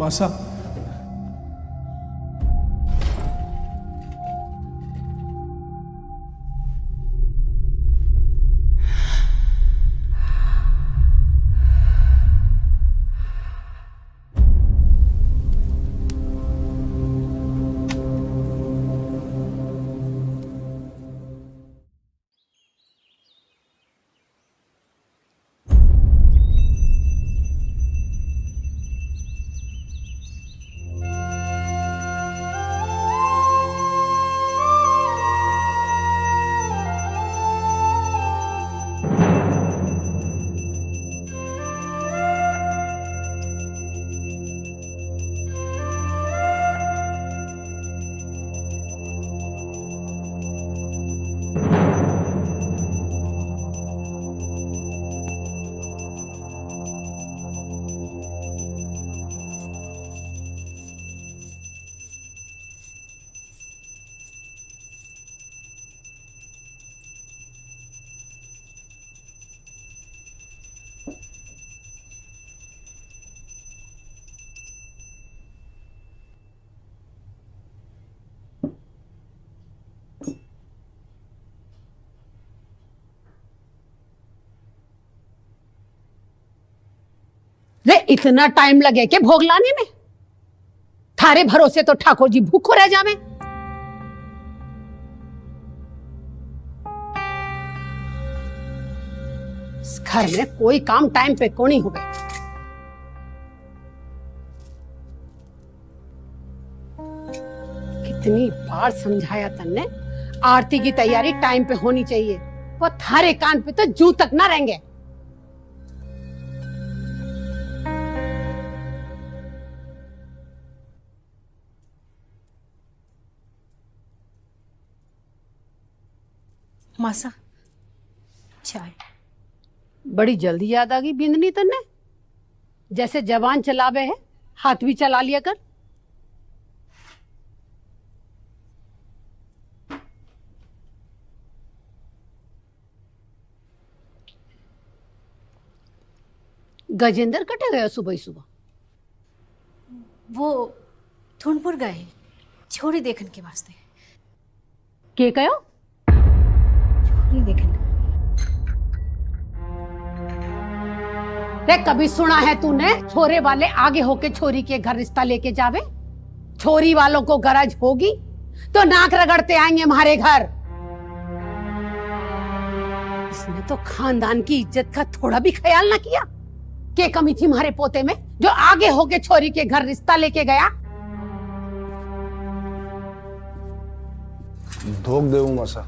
मासा, रे इतना टाइम लगे के भोग लाने में? थारे भरोसे तो ठाकुर जी भूखो रह जावे। इस घर में कोई काम टाइम पे को नहीं हुए। कितनी बार समझाया तन्ने, आरती की तैयारी टाइम पे होनी चाहिए। वो थारे कान पे तो जू तक ना रहेंगे। मासा चाय। बड़ी जल्दी याद आ गई बिंदनी तन्ने, जैसे जवान चलावे है हाथ भी चला लिया कर। गजेंद्र कटे गया सुबह ही सुबह? वो थुनपुर गए छोरी देखन के वास्ते। के कहो? छोरी देखन। रे कभी सुना है तूने छोरे वाले आगे होके छोरी के घर रिश्ता लेके जावे? छोरी वालों को गरज होगी तो नाक रगड़ते आएंगे हमारे घर। इसने तो खानदान की इज्जत का थोड़ा भी ख्याल ना किया। के कमी थी हमारे पोते में जो आगे होके छोरी के घर रिश्ता लेके गया? धोख देऊ मासा।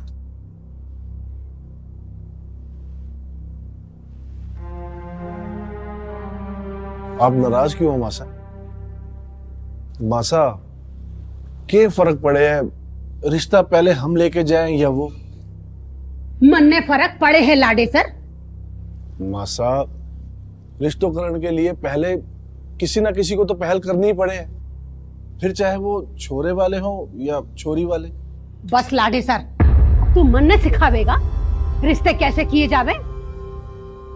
आप नाराज क्यों हो मासा? मासा, क्या फर्क पड़े है रिश्ता पहले हम लेके जाएं या वो? मन में फर्क पड़े है लाडे सर। मासा, रिश्तोकरण के लिए पहले किसी ना किसी को तो पहल करनी ही पड़े, फिर चाहे वो छोरे वाले हो या छोरी वाले। बस लाडे सर, तू मन ने सिखावेगा रिश्ते कैसे किए जावे?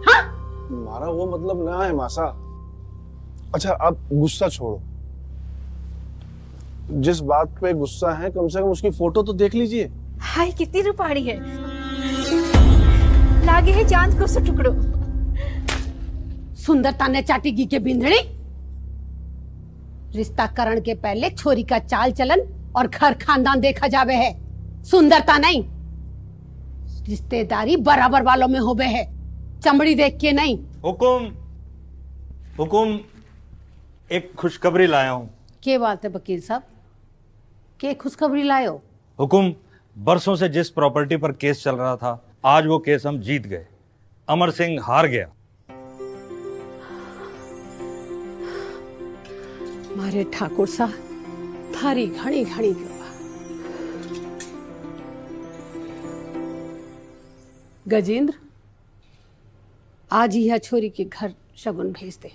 हाँ? हमारा वो मतलब ना है मासा। अच्छा आप गुस्सा छोड़ो, जिस बात पे गुस्सा है कम से कम उसकी फोटो तो देख लीजिए। हाय कितनी रूपाड़ी है, लागे है चांद को सो टुकड़ो। सुंदरता ने चाटीगी के बिंदड़ी। रिश्ता करण के पहले छोरी का चाल चलन और घर खानदान देखा जावे है, सुंदरता नहीं। रिश्तेदारी बराबर वालों में होवे है, चमड़ी देख के नहीं। हुकुम, हुकुम, एक खुशखबरी लाया हूं। के बात है वकील साहब, के खुशखबरी लाए हो? हुकुम, बरसों से जिस प्रॉपर्टी पर केस चल रहा था, आज वो केस हम जीत गए। अमर सिंह हार गया। मारे ठाकुर साहब, थारी घणी घणी कृपा। गजेंद्र, आज ही यह छोरी के घर शगुन भेज दे।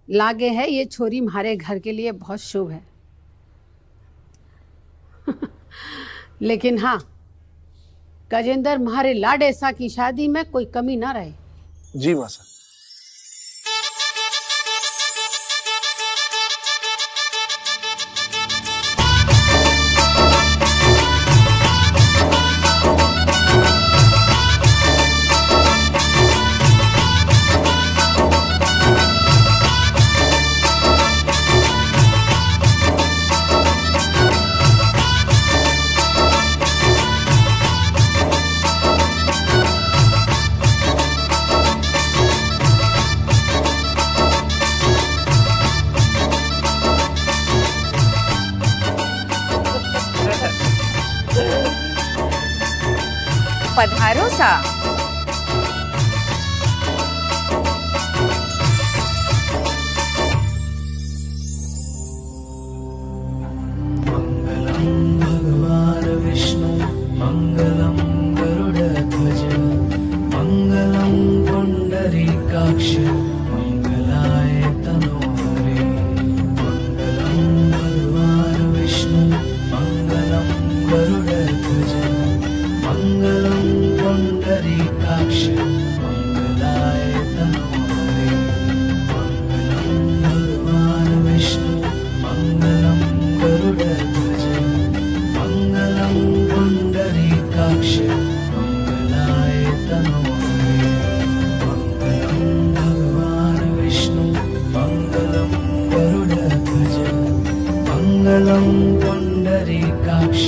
लागे है ये छोरी हमारे घर के लिए बहुत शुभ है। लेकिन हाँ, गजेंद्र, हमारे लाडेसा की शादी में कोई कमी ना रहे। जी मासा। पधारो सा। भगवान विष्णु मंगलम गरुड़ध्वज मंगलम पुंडरीकाक्ष मंगलाय तनोहरे। मंगलम भगवान विष्णु मंगलम गरुड़ध्वज मंगलम पुंडरीकाक्ष मंगलाय तनोहरे। मंगलम भगवान विष्णु मंगलम गरुड़ध्वज मंगलम पुंडरीकाक्ष मंगलाय तनोहरे। मंगलम भगवान विष्णु मंगलम गरुड़ध्वज मंगलम पुंडरीकाक्ष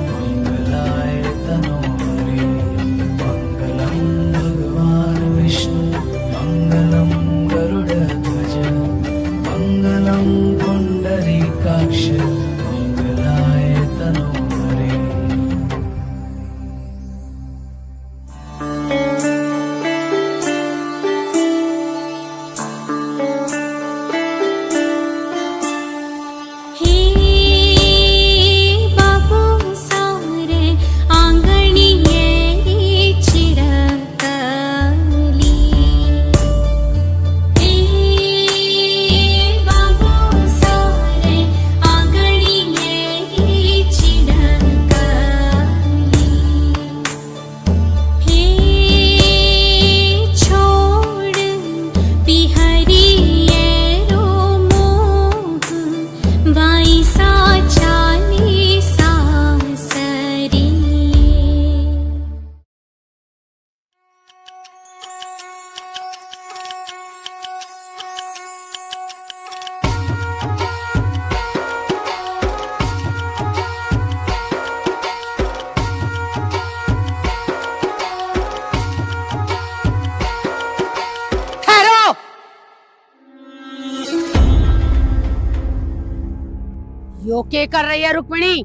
मंगलाय तनोहरे। मंगलम भगवान विष्णु मंगलम गरुड़ध्वज मंगलम पुंडरीकाक्ष मंगलाय तनोहरे। हे बाबू सारे आंगणिये चिरकली। हे बाबू सारे आंगणिये चिरकली। हे छोड़ बिहरिये रो मोह वाइसा चालीसा सरी। ठहरो। यो के कर रही है रुक्मिणी?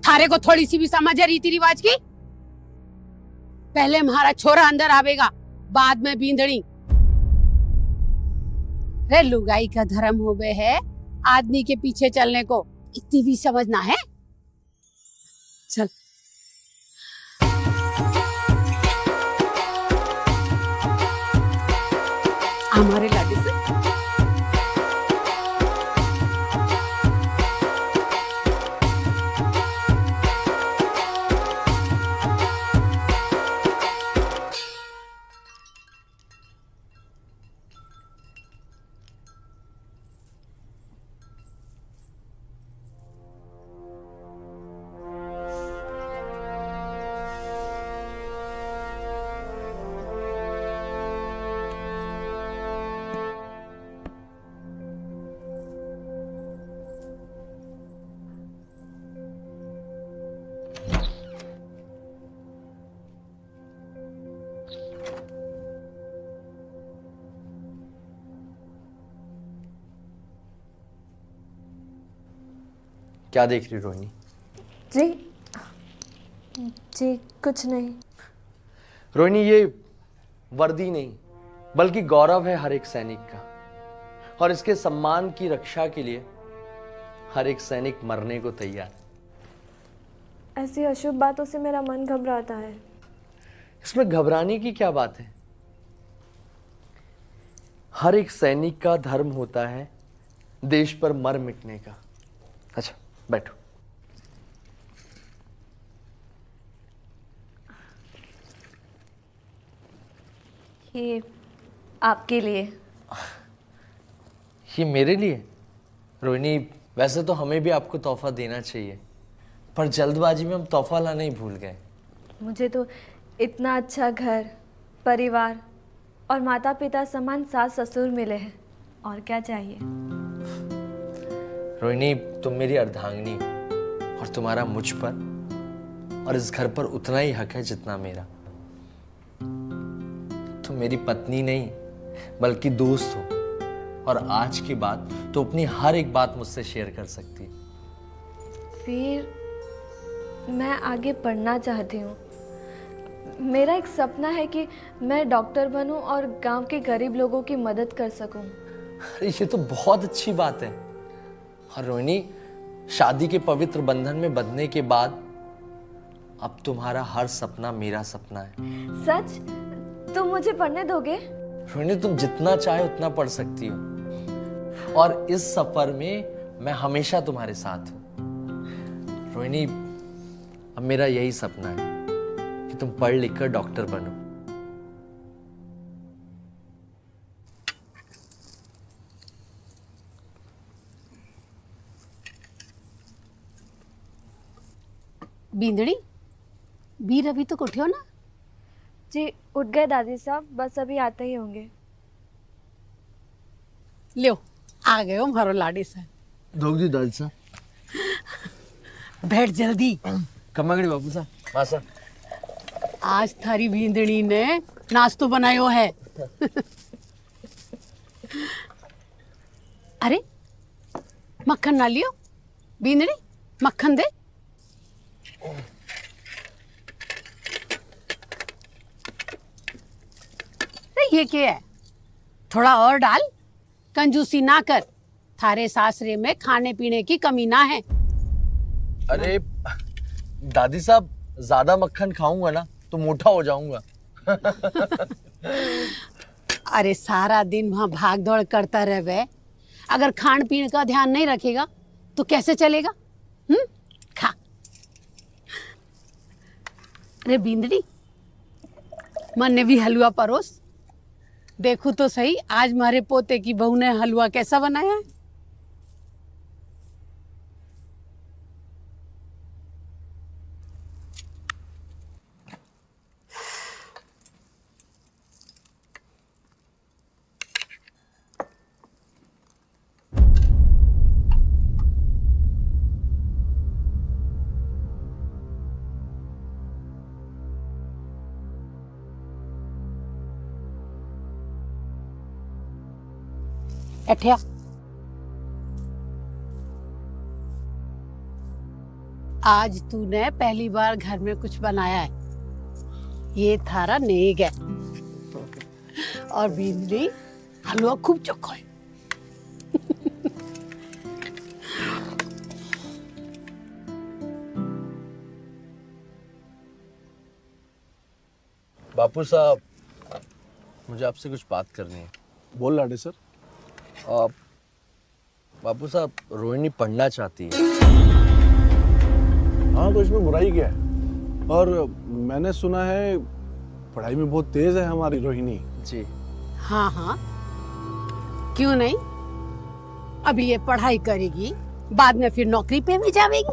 थारे को थोड़ी सी भी समझ है रीति रिवाज की? पहले हमारा छोरा अंदर आवेगा, बाद में बींदड़ी। रे लुगाई का धर्म हो गए है आदमी के पीछे चलने को, इतनी भी समझना है? चल हमारे लाडू से। क्या देख रही रोहिणी? जी जी कुछ नहीं। रोहिणी, ये वर्दी नहीं बल्कि गौरव है हर एक सैनिक का, और इसके सम्मान की रक्षा के लिए हर एक सैनिक मरने को तैयार। ऐसी अशुभ बातों से मेरा मन घबराता है। इसमें घबराने की क्या बात है? हर एक सैनिक का धर्म होता है देश पर मर मिटने का। अच्छा बैठो। ये आपके लिए। ये मेरे लिए? रोहिणी, वैसे तो हमें भी आपको तोहफा देना चाहिए, पर जल्दबाजी में हम तोहफा लाना ही भूल गए। मुझे तो इतना अच्छा घर, परिवार और माता पिता समान सास ससुर मिले हैं, और क्या चाहिए। रोहिणी, तुम मेरी अर्धांगिनी हो, और तुम्हारा मुझ पर और इस घर पर उतना ही हक है जितना मेरा। तुम मेरी पत्नी नहीं बल्कि दोस्त हो, और आज के बाद तो अपनी हर एक बात मुझसे शेयर कर सकती। वीर, मैं आगे पढ़ना चाहती हूँ। मेरा एक सपना है कि मैं डॉक्टर बनूं और गांव के गरीब लोगों की मदद कर सकूं। अरे ये तो बहुत अच्छी बात है। और रोहिणी, शादी के पवित्र बंधन में बंधने के बाद अब तुम्हारा हर सपना मेरा सपना है। सच? तुम मुझे पढ़ने दोगे? रोहिणी, तुम जितना चाहे उतना पढ़ सकती हो, और इस सफर में मैं हमेशा तुम्हारे साथ हूं। रोहिणी, अब मेरा यही सपना है कि तुम पढ़ लिख कर डॉक्टर बनो। बींदड़ी, वीर अभी तो उठे हो ना? जी उठ गए दादी साहब, बस अभी आते ही होंगे। लो, आ गए हो मारो लाडी से। धोख दी दादी साहब। बैठ जल्दी। कमागड़ी बाबू साहब। मासा। आज थारी बींदड़ी ने नाश्तो बनायो है। अरे मक्खन ना लियो? बींदड़ी मक्खन दे। ये क्या है? थोड़ा और डाल, कंजूसी ना कर। थारे सासरे में खाने पीने की कमी ना है। अरे दादी साहब, ज्यादा मक्खन खाऊंगा ना तो मोटा हो जाऊंगा। अरे सारा दिन वहां भाग दौड़ करता रहे, अगर खान पीने का ध्यान नहीं रखेगा तो कैसे चलेगा? खा। अरे बींदड़ी, मन ने भी हलवा परोस। देखो तो सही, आज हमारे पोते की बहू ने हलवा कैसा बनाया है। एठिया, आज तूने पहली बार घर में कुछ बनाया है। ये थारा नेग है। और बींदड़ी, हलवा खूब चोखो है। बापू साहब, मुझे आपसे कुछ बात करनी है। बोल लाडे सर। बापू साहब, रोहिणी पढ़ना चाहती है। हाँ, तो इसमें बुराई क्या है? और मैंने सुना है पढ़ाई में बहुत तेज है हमारी रोहिणी। जी हाँ हाँ, क्यों नहीं? अभी ये पढ़ाई करेगी, बाद में फिर नौकरी पे भी जाएगी,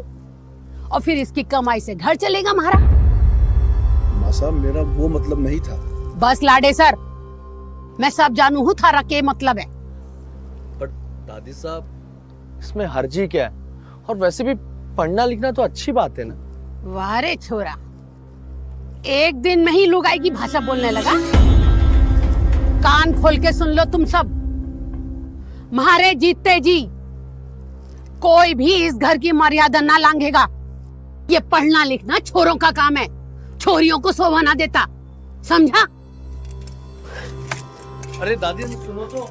और फिर इसकी कमाई से घर चलेगा हमारा। माँ साहब, मेरा वो मतलब नहीं था। बस लाडे सर, मैं सब जानू हूँ थारा के मतलब है। पर दादी साहब, इसमें हर्जी क्या है? और वैसे भी पढ़ना लिखना तो अच्छी बात है ना। वाह रे छोरा, एक दिन में ही लुगाई की भाषा बोलने लगा। कान खोल के सुन लो तुम सब। मारे जीतते जी कोई भी इस घर की मर्यादा ना लांघेगा। ये पढ़ना लिखना छोरों का काम है, छोरियों को शोभा ना देता, समझा? अरे दादी सुनो तो।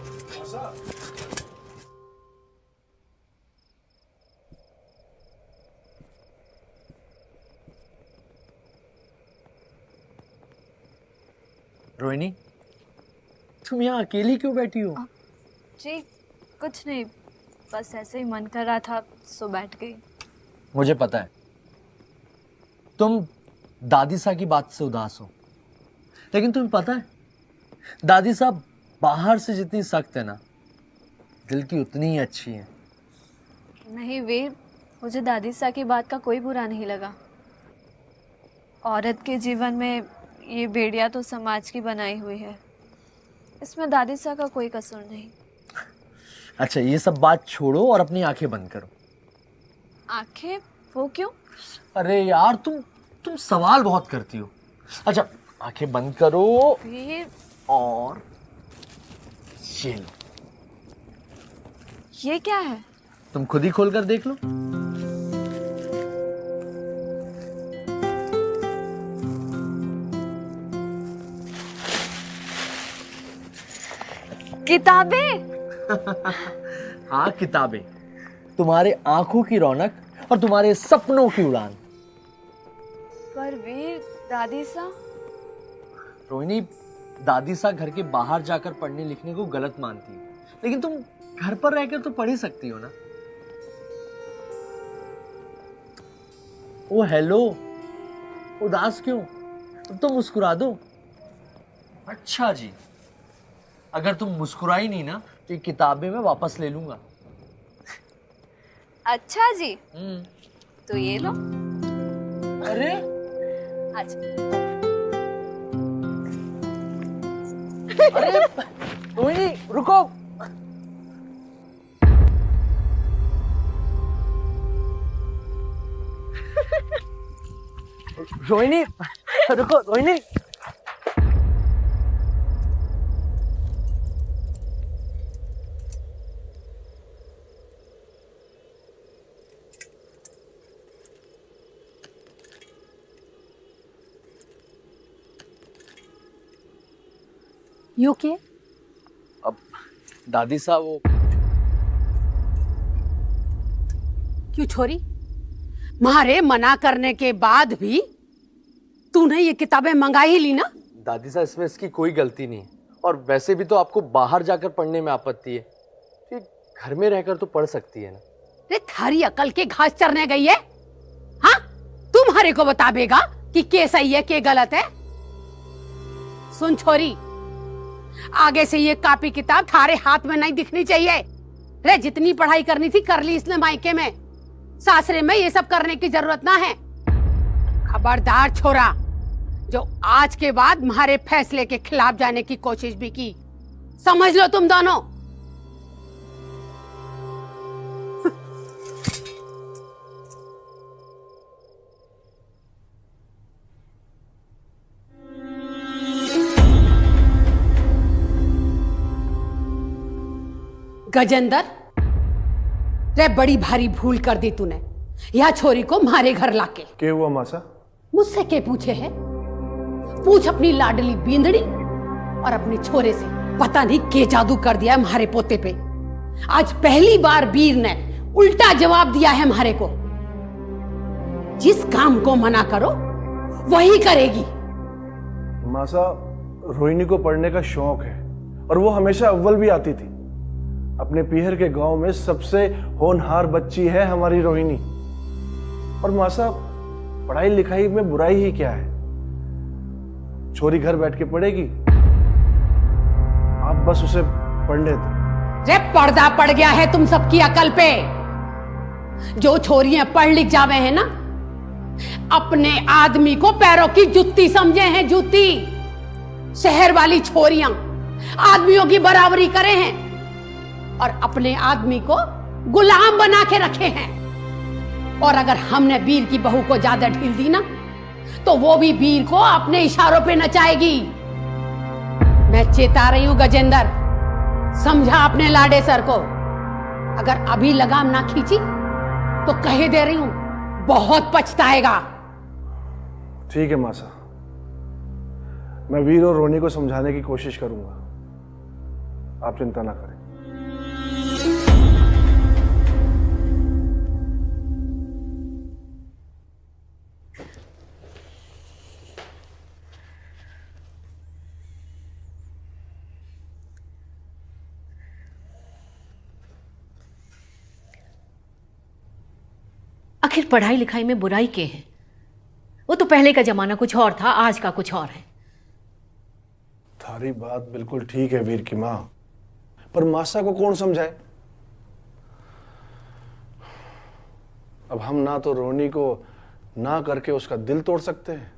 रोहिणी, तुम यहाँ अकेली क्यों बैठी हो? जी कुछ नहीं, बस ऐसे ही मन कर रहा था सो बैठ गई। मुझे पता है तुम दादी साहब की बात से उदास हो, लेकिन तुम्हें पता है दादी साहब बाहर से जितनी सख्त है ना, दिल की उतनी ही अच्छी है। नहीं वीर, मुझे दादी सा की बात का कोई बुरा नहीं लगा। औरत के जीवन में ये भेड़िया तो समाज की बनाई हुई है, इसमें दादी सा का कोई कसूर नहीं। अच्छा, ये सब बात छोड़ो और अपनी आंखें बंद करो। आंखें? वो क्यों? अरे यार, तुम सवाल बहुत करती हो। अच्छा, आंखें बंद करो वीर, और ये लो। ये क्या है? तुम खुद ही खोल कर देख लो। किताबें? हाँ किताबें, तुम्हारे आंखों की रौनक और तुम्हारे सपनों की उड़ान। पर वीर, दादी सा। रोहिणी, दादी सा घर के बाहर जाकर पढ़ने लिखने को गलत मानती है, लेकिन तुम घर पर रहकर तो पढ़ ही सकती हो ना। ओ हेलो, उदास क्यों? तो मुस्कुरा दो। अच्छा जी, अगर तुम मुस्कुराई नहीं ना तो ये किताबें मैं वापस ले लूंगा। अच्छा जी, तो ये लो। अरे अच्छा। अरे रोहिणी रुको। रोहिणी रुको, रोहिणी। यू के? अब दादी साहब वो क्यों छोरी? मारे मना करने के बाद भी तूने ये किताबें मंगा ही ली ना? दादी साहब इसमें इसकी कोई गलती नहीं है, और वैसे भी तो आपको बाहर जाकर पढ़ने में आपत्ति है, तो घर में रहकर तो पढ़ सकती है ना। रे थारी अकल के घास चरने गई है? हाँ, तुम्हारे को बतावेगा कि के सही है के गलत है? सुन छोरी, आगे से ये कॉपी किताब थारे हाथ में नहीं दिखनी चाहिए। रे जितनी पढ़ाई करनी थी कर ली इसने मायके में, सासरे में ये सब करने की जरूरत ना है। खबरदार छोरा, जो आज के बाद हमारे फैसले के खिलाफ जाने की कोशिश भी की, समझ लो तुम दोनों। गजेंद्र, रे बड़ी भारी भूल कर दी तूने यह छोरी को मारे घर लाके। क्या हुआ मासा? मुझसे के पूछे है? पूछ अपनी लाडली बींदड़ी और अपने छोरे से। पता नहीं के जादू कर दिया है हमारे पोते पे। आज पहली बार वीर ने उल्टा जवाब दिया है हमारे को। जिस काम को मना करो वही करेगी। मासा, रोहिणी को पढ़ने का शौक है और वो हमेशा अव्वल भी आती थी। अपने पीहर के गांव में सबसे होनहार बच्ची है हमारी रोहिणी। और मासा, पढ़ाई लिखाई में बुराई ही क्या है? छोरी घर बैठ के पढ़ेगी, आप बस उसे पढ़ने दो। रे पर्दा पड़ गया है तुम सबकी अकल पे। जो छोरियां पढ़ लिख जावे हैं ना, अपने आदमी को पैरों की जुत्ती समझे हैं, जुत्ती। शहर वाली छोरियां आदमियों की बराबरी करे हैं और अपने आदमी को गुलाम बना के रखे हैं। और अगर हमने वीर की बहू को ज्यादा ढील दी ना, तो वो भी वीर को अपने इशारों पे नचाएगी। मैं चेता रही हूं गजेंद्र, समझा अपने लाडे सर को। अगर अभी लगाम ना खींची तो कह दे रही हूं बहुत पछताएगा। ठीक है मासा, मैं वीर और रोहिणी को समझाने की कोशिश करूंगा, आप चिंता ना करें। आखिर पढ़ाई लिखाई में बुराई के है? वो तो पहले का जमाना कुछ और था, आज का कुछ और है। थारी बात बिल्कुल ठीक है वीर की माँ, पर मासा को कौन समझाए? अब हम ना तो रोहिणी को ना करके उसका दिल तोड़ सकते हैं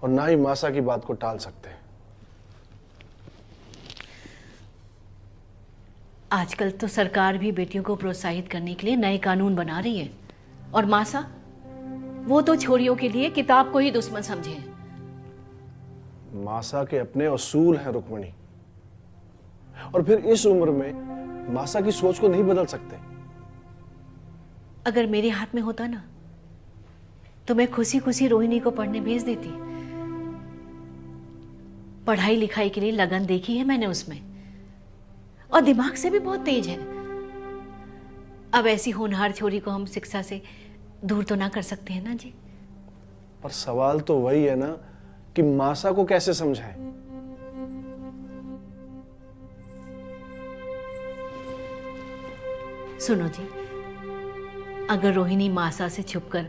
और ना ही मासा की बात को टाल सकते हैं। आजकल तो सरकार भी बेटियों को प्रोत्साहित करने के लिए नए कानून बना रही है, और मासा, वो तो छोरियों के लिए किताब को ही दुश्मन समझे हैं। मासा के अपने असूल हैं रुक्मणी, और फिर इस उम्र में मासा की सोच को नहीं बदल सकते। अगर मेरे हाथ में होता ना, तो मैं खुशी खुशी रोहिणी को पढ़ने भेज देती। पढ़ाई लिखाई के लिए लगन देखी है मैंने उसमें, और दिमाग से भी बहुत तेज है। अब ऐसी होनहार छोरी को हम शिक्षा से दूर तो ना कर सकते हैं ना जी। पर सवाल तो वही है ना कि मासा को कैसे समझाएं? सुनो जी, अगर रोहिणी मासा से छुपकर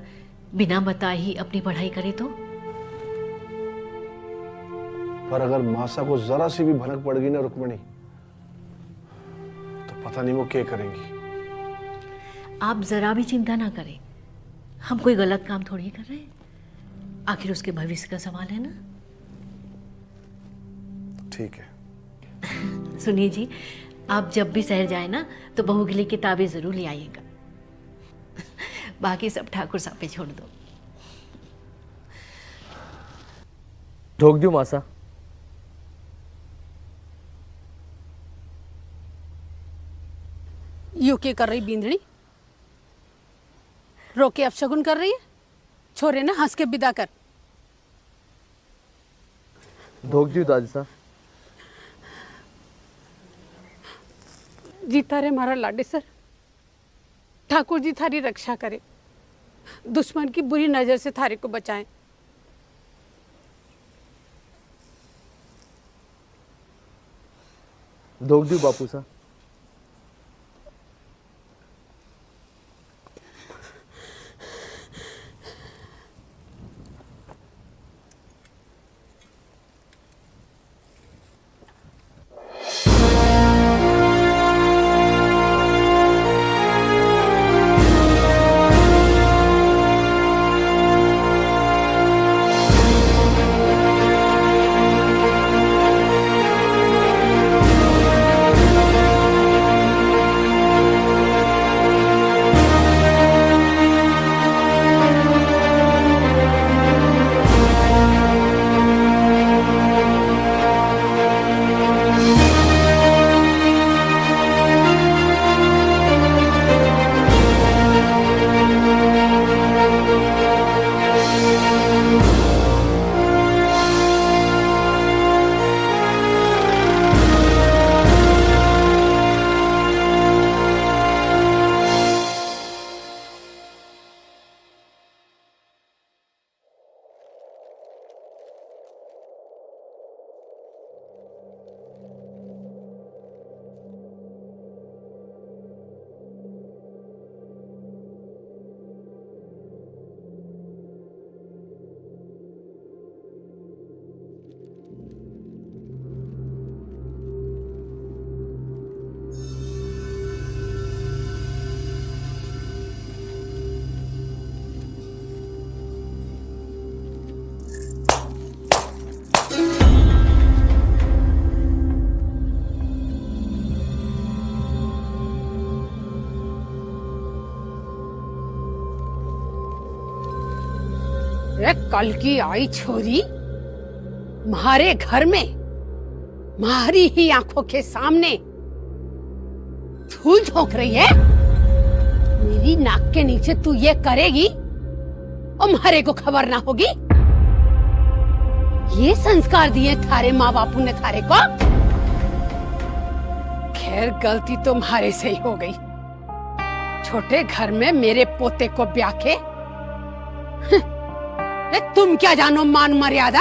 बिना बताए ही अपनी पढ़ाई करे तो? पर अगर मासा को जरा सी भी भनक पड़ गई ना रुक्मणी, तो पता नहीं वो क्या करेंगी। आप जरा भी चिंता ना करें, हम कोई गलत काम थोड़ी कर रहे हैं। आखिर उसके भविष्य का सवाल है ना। ठीक है। सुनिए जी, आप जब भी शहर जाए ना तो बहू के लिए किताबें जरूर ले आइएगा। बाकी सब ठाकुर साहब पे छोड़ दो। ढोक दूं मासा? यू के कर रही बींदड़ी? रोके अपशगुन कर रही है? छोरे ना हंस के विदा कर। ढोक दूं दादी साहब? जीता रे मारा लाडे सर, ठाकुर जी थारी रक्षा करे, दुश्मन की बुरी नजर से थारे को बचाएं। ढोक दूं बापू साहब? रे कल की आई छोरी मारे घर में मारी ही आंखों के सामने धूल झोंक रही है। मेरी नाक के नीचे तू ये करेगी और मारे को खबर ना होगी? ये संस्कार दिए थारे माँ बापू ने थारे को? खैर गलती तुम्हारे से ही हो गई। छोटे घर में मेरे पोते को ब्याह के तुम क्या जानो मान मर्यादा?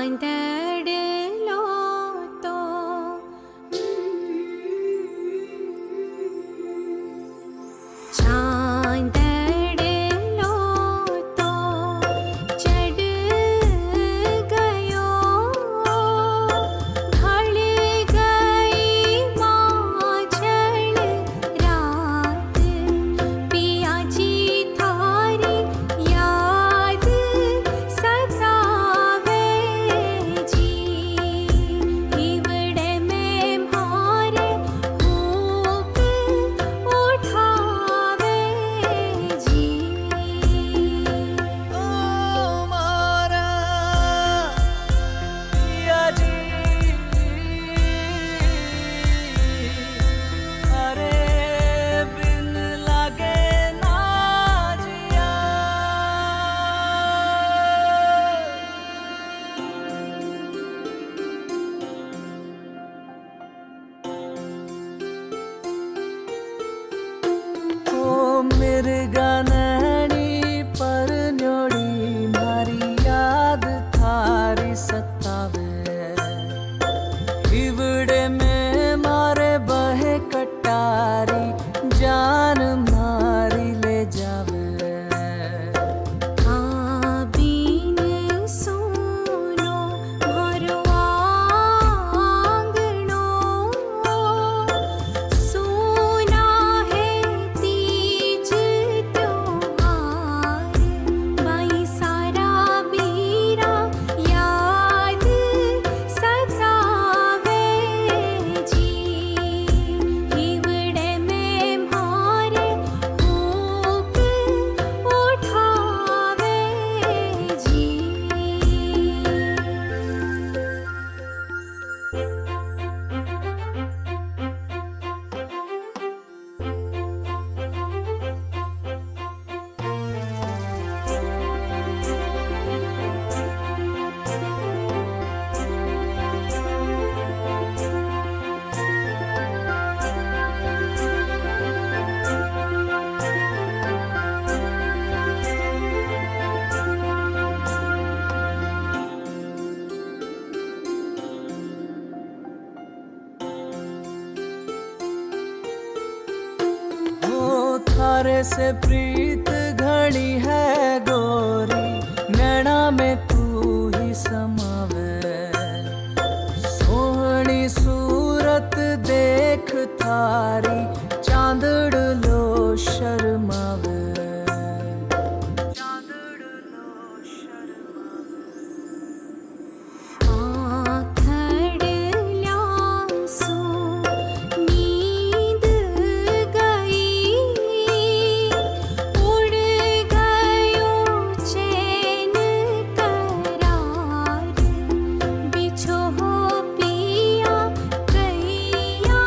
चांदड़लो तो चांदड़लो तो चढ़ गयो प्यारे से प्रीत घड़ी है गोरी, नैना में तू ही समावे। सोहनी सूरत देख थारी, चांदड़ लो शर्मावे। आखड़ल्यासो नींद गई, उड़ गयो चैन करार। बिछो हो पिया कैया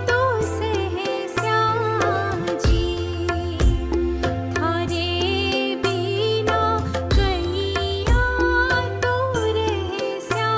तो सहस्याजी, थारे बिना कैया तो रहस्याजी।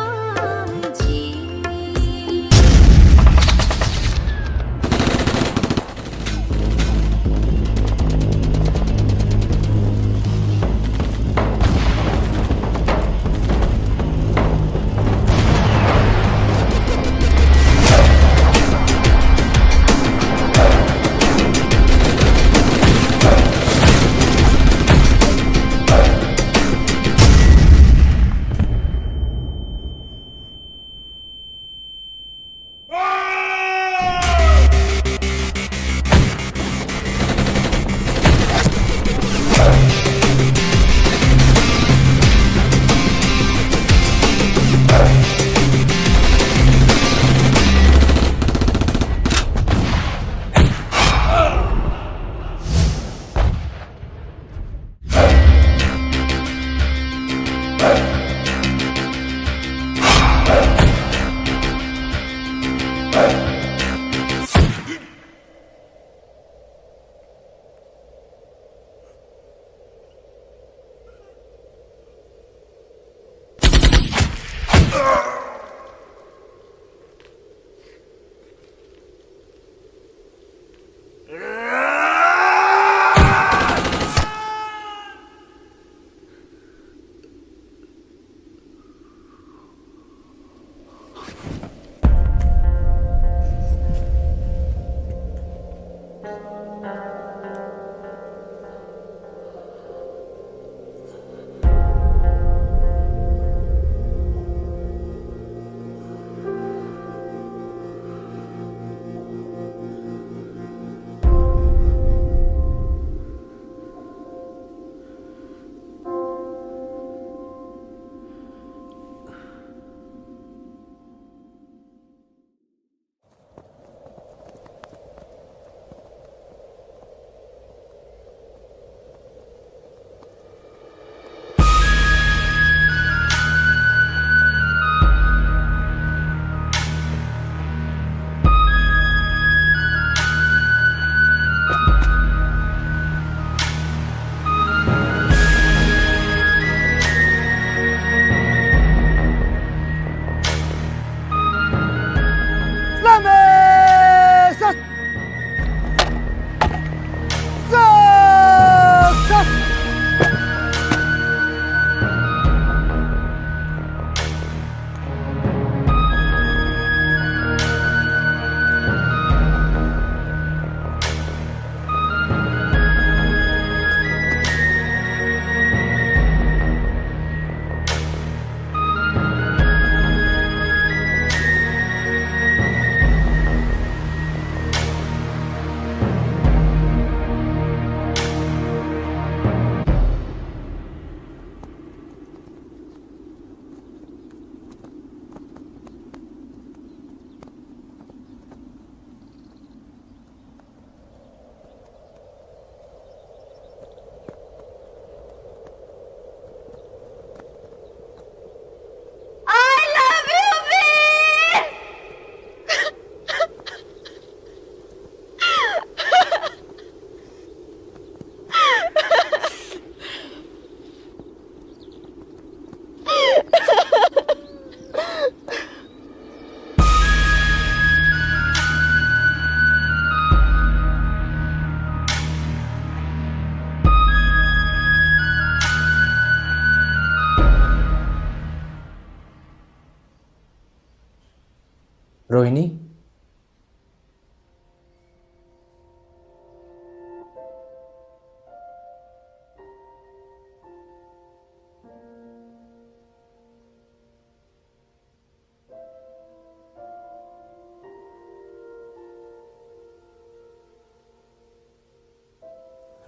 रोहिणी,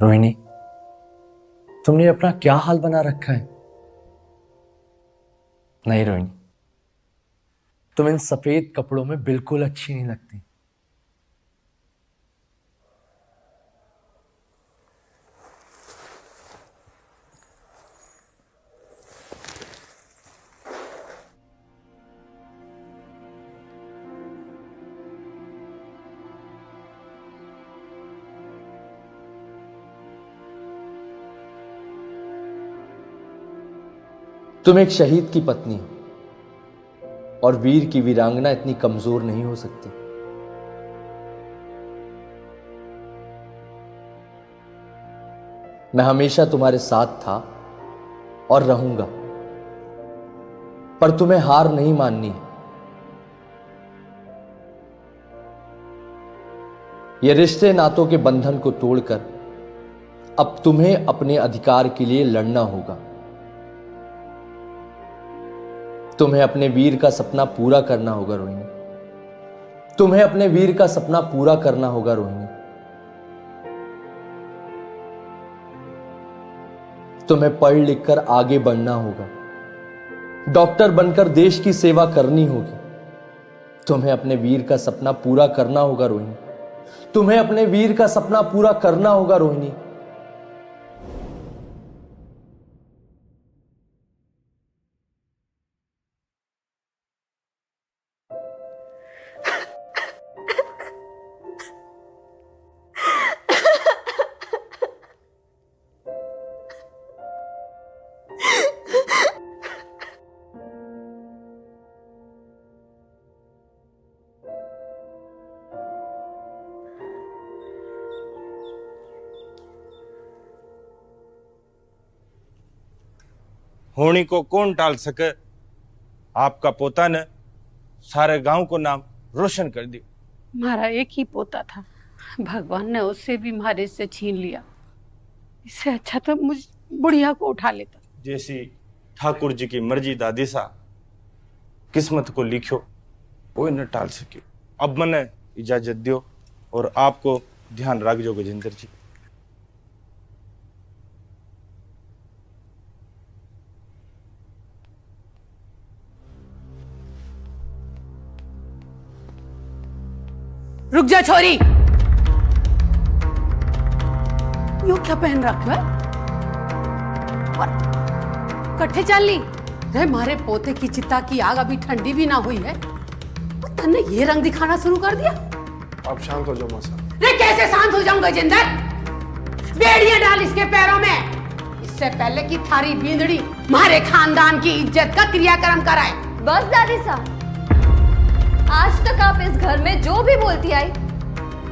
रोहिणी, तुमने अपना क्या हाल बना रखा है? नहीं रोहिणी, तुम इन सफेद कपड़ों में बिल्कुल अच्छी नहीं लगती। तुम एक शहीद की पत्नी हो और वीर की वीरांगना इतनी कमजोर नहीं हो सकती। मैं हमेशा तुम्हारे साथ था और रहूंगा, पर तुम्हें हार नहीं माननी है। ये रिश्ते नातों के बंधन को तोड़कर अब तुम्हें अपने अधिकार के लिए लड़ना होगा। तुम्हें अपने वीर का सपना पूरा करना होगा रोहिणी। तुम्हें अपने वीर का सपना पूरा करना होगा रोहिणी। तुम्हें पढ़ लिखकर आगे बढ़ना होगा, डॉक्टर बनकर देश की सेवा करनी होगी। तुम्हें अपने वीर का सपना पूरा करना होगा रोहिणी। तुम्हें अपने वीर का सपना पूरा करना होगा रोहिणी। होनी को कौन टाल सके। आपका पोता ने सारे गांव को नाम रोशन कर दिया। हमारा एक ही पोता था, भगवान ने उससे भी हमारे से छीन लिया। इससे अच्छा तो मुझ बुढ़िया को उठा लेता। जैसी ठाकुर जी की मर्जी दादी सा किस्मत को लिखो कोई न टाल सके। अब मने इजाजत दियो और आपको ध्यान रखजो गजेंद्र जी। रुक जा छोरी, यू क्या पहन रखा है और कट्ठे चल ली रे। मारे पोते की चिता की आग अभी ठंडी भी ना हुई है और तन्ने ये रंग दिखाना शुरू कर दिया। आप शांत हो जाओ मासा। रे कैसे शांत हो जाऊं गजेंद्र? बेड़ियां डाल इसके पैरों में, इससे पहले कि थारी बींदड़ी मारे खानदान की इज्जत का क्रियाक्रम कराए। बस दादी साहब, आज तक आप इस घर में जो भी बोलती आई,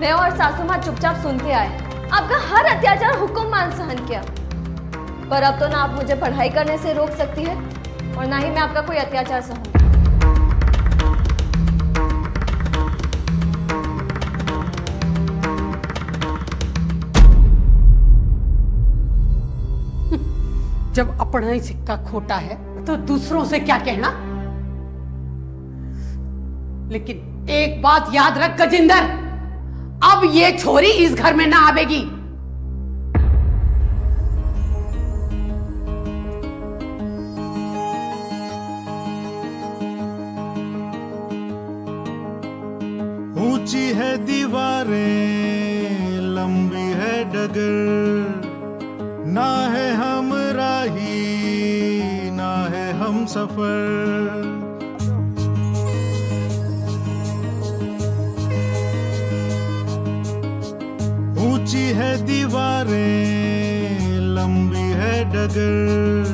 मैं और सासू माँ चुपचाप सुनते आए। आपका हर अत्याचार हुक्म मान सहन किया, पर अब तो ना आप मुझे पढ़ाई करने से रोक सकती है और ना ही मैं आपका कोई अत्याचार सहूं। जब अपना ही सिक्का खोटा है तो दूसरों से क्या कहना। लेकिन एक बात याद रख गजेंद्र, अब ये छोरी इस घर में ना आवेगी। ऊंची है दीवारें, लंबी है डगर, ना है हम राही ना है हम सफर। ऊंची है दीवारें, लंबी है डगर,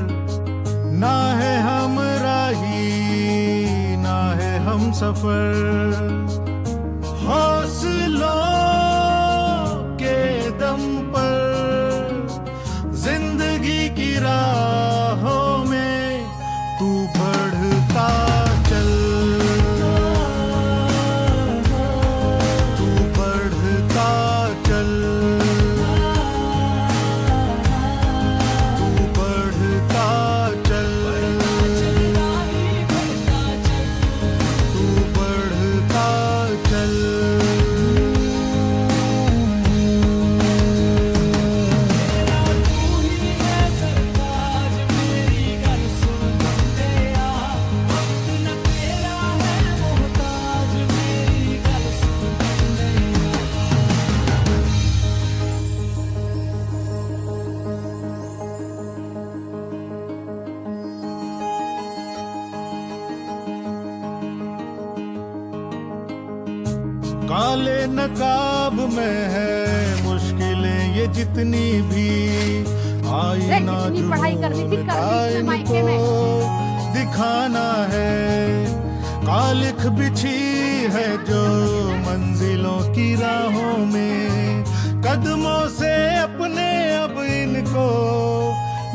ना है हम राही ना है हम सफर। हौसलों के दम पर जिंदगी की राहों में तू बढ़ता चल, तू बढ़ता चल, तू बढ़ता चल, तू बढ़ता चल। काले नकाब में है मुश्किलें ये जितनी भी आईना कितनी पढ़ाई करनी थी, कर ली इसने मायके में। दिखाना है कालिख बिछी है जो मंजिलों की राहों में, कदमों से अपने अब इनको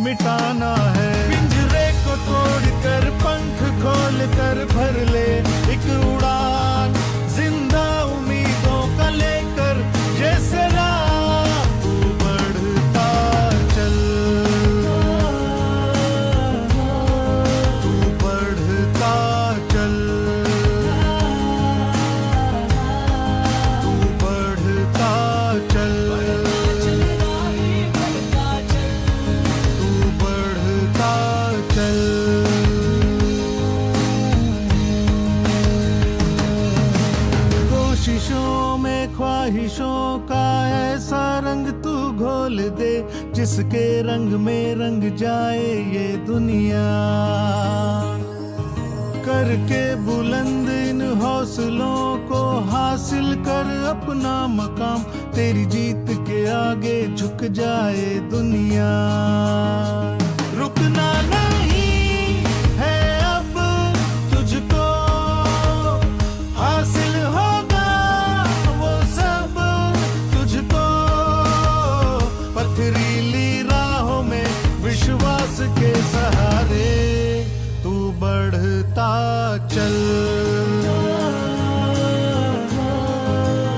मिटाना है। पिंजरे को तोड़कर पंख खोल कर भर ले एक उड़ान, जिंदा उम्मीदों का लेकर जैसे राह तू बढ़ता चल, तू बढ़ता चल, तू बढ़ता चल, तू बढ़ता चल। कोशिशों में ख्वाहिशों का ऐसा रंग तू घोल दे जिसके रंग में रंग जाए ये दुनिया, करके बुलंद इन हौसलों को हासिल कर अपना मकाम, तेरी जीत के आगे झुक जाए दुनिया। रुकना नहीं है अब तुझको, हासिल होगा वो सब तुझको, पथरीली राहों में विश्वास के सहारे तू बढ़ता चल,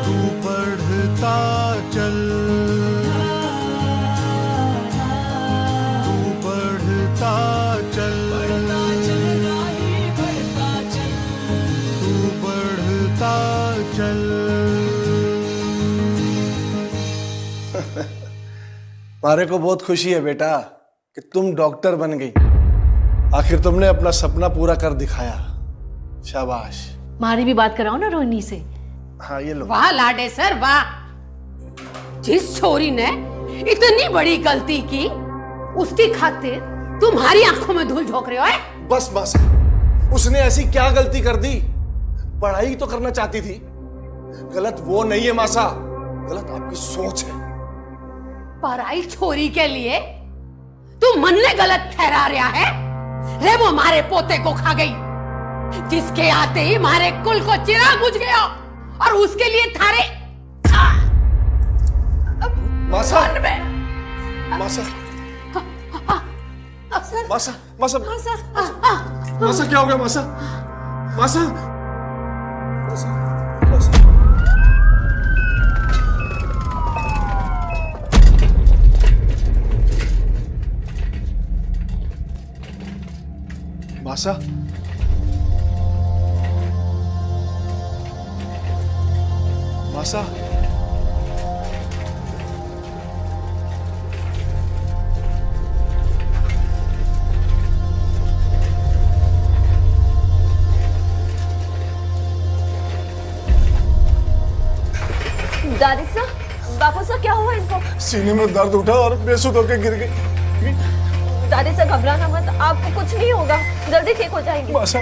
तू बढ़ता चल, तू बढ़ता चल, तू बढ़ता चल। मारे को बहुत खुशी है बेटा कि तुम डॉक्टर बन गई। आखिर तुमने अपना सपना पूरा कर दिखाया, शाबाश। मारी भी बात कराओ ना रोहिणी से। हाँ ये लो। वाह लाडे सर वाह, जिस छोरी ने इतनी बड़ी गलती की उसकी खातिर तुम्हारी आंखों में धूल झोंक रहे हो है? बस मासा, उसने ऐसी क्या गलती कर दी? पढ़ाई तो करना चाहती थी। गलत वो नहीं है मासा, गलत आपकी सोच है। पराई छोरी के लिए तू मन ने गलत ठहरा रहा है रे? वो हमारे पोते को खा गई, जिसके आते ही हमारे कुल को चिराग बुझ गया, और उसके लिए थारे मासा, मन में मासा, मासा, मासा, मासा क्या हो गया मासा? मासा, मासा, मासा। मासा, मासा, दादी सा, बापू सा क्या हुआ इनको? सीने में दर्द उठा और बेसुध होकर गिर गई। दादी सा घबराना मत, आपको कुछ नहीं होगा, जल्दी ठीक हो जाएंगे। मासा,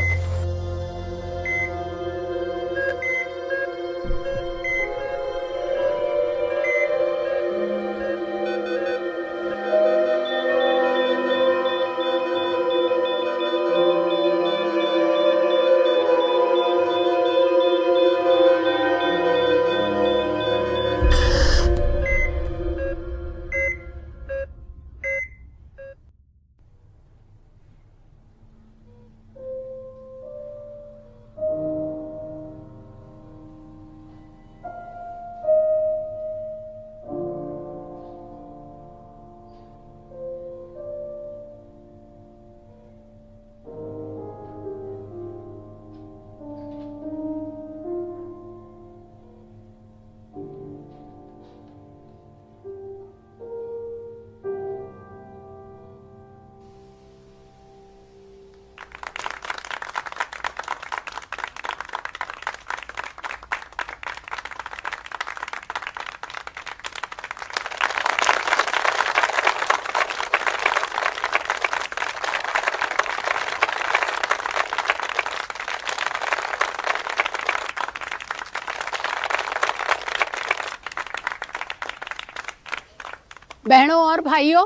बहनों और भाइयों,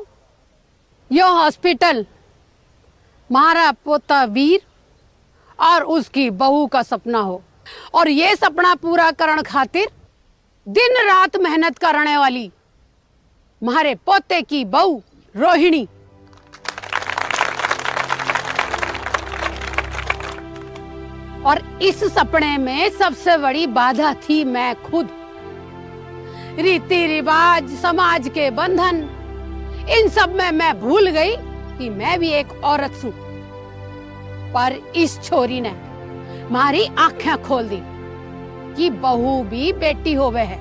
यो हॉस्पिटल हमारा पोता वीर और उसकी बहू का सपना हो, और ये सपना पूरा करण खातिर दिन रात मेहनत करने वाली हमारे पोते की बहू रोहिणी। और इस सपने में सबसे बड़ी बाधा थी मैं खुद। रीति रिवाज, समाज के बंधन, इन सब में मैं भूल गई कि मैं भी एक औरत हूं। पर इस छोरी ने हमारी आंखें खोल दी कि बहू भी बेटी होवे है,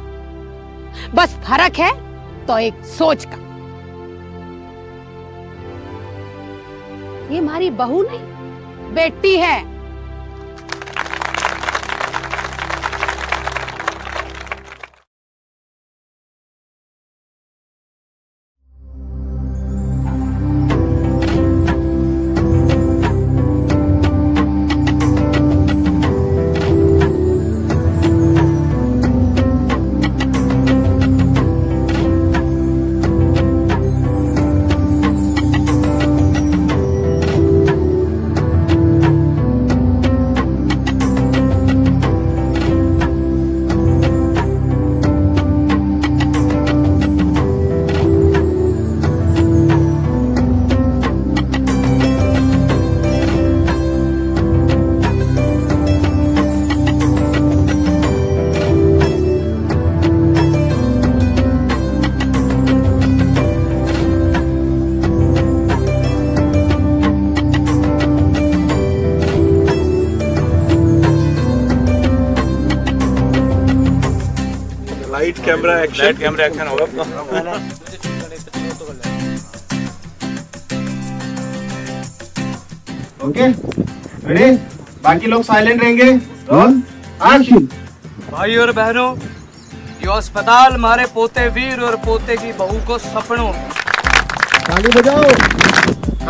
बस फर्क है तो एक सोच का। ये हमारी बहू नहीं, बेटी है। लाइट कैमरा एक्शन होगा। Okay, ready? बाकी लोग साइलेंट रहेंगे। Roll action. भाई और बहनों, ये अस्पताल हमारे पोते वीर और पोते की बहू को सपनों। ताली बजाओ।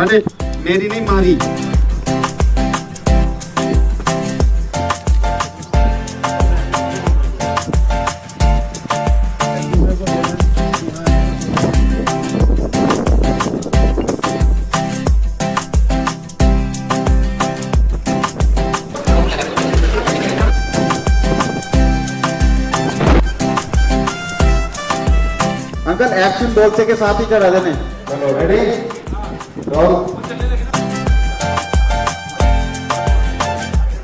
अरे मेरी नहीं, मारी। अंकल एक्शन बोलते के साथ ही करा देने। चलो रेडी? रोल।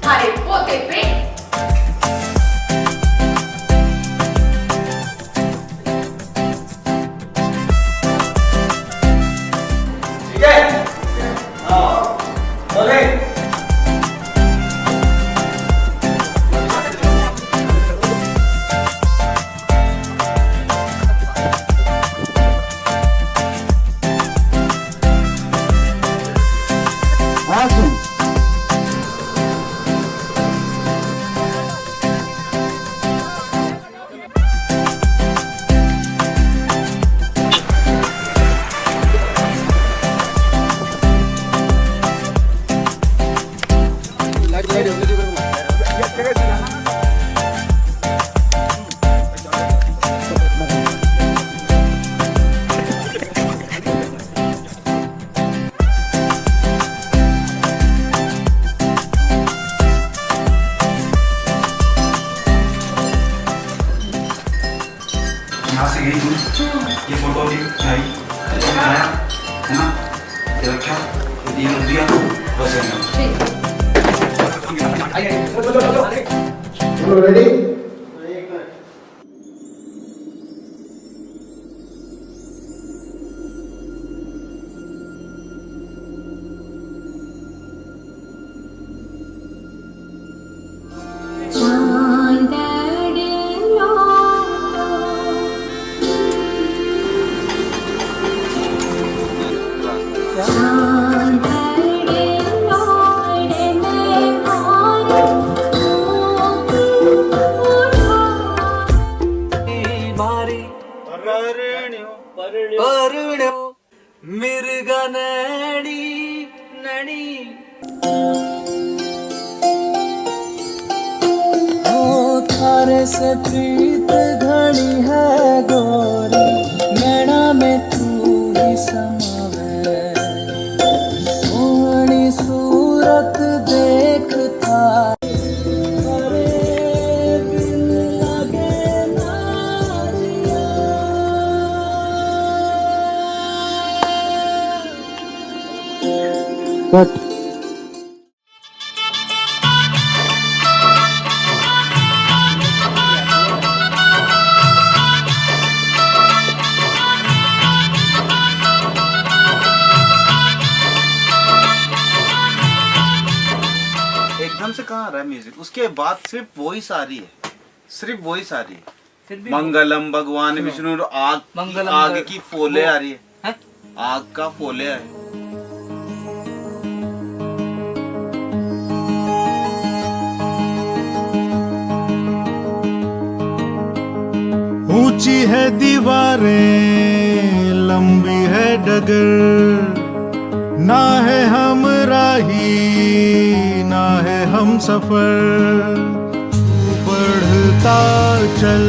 हमारे पोते पे ठीक है? हाँ, बोले। यहाँ से गई तुम, ये फोटो भी आई, है ना? ये रखा, ये दिया, बस चलो रेडी? थारे से प्रीत घड़ी है गोरी, नैना में समावे सोहनी सूरत देख थारे बिन लगे ना जिया एकदम से कहाँ आ रहा है म्यूजिक, उसके बाद सिर्फ वॉइस आ रही है, सिर्फ वॉइस आ रही है। मंगलम भगवान विष्णु, आग आग की फोले आ रही है, आग का फोले है। ऊंची है दीवारें, लंबी है डगर, ना है हम राही ना है हम सफर, बढ़ता चल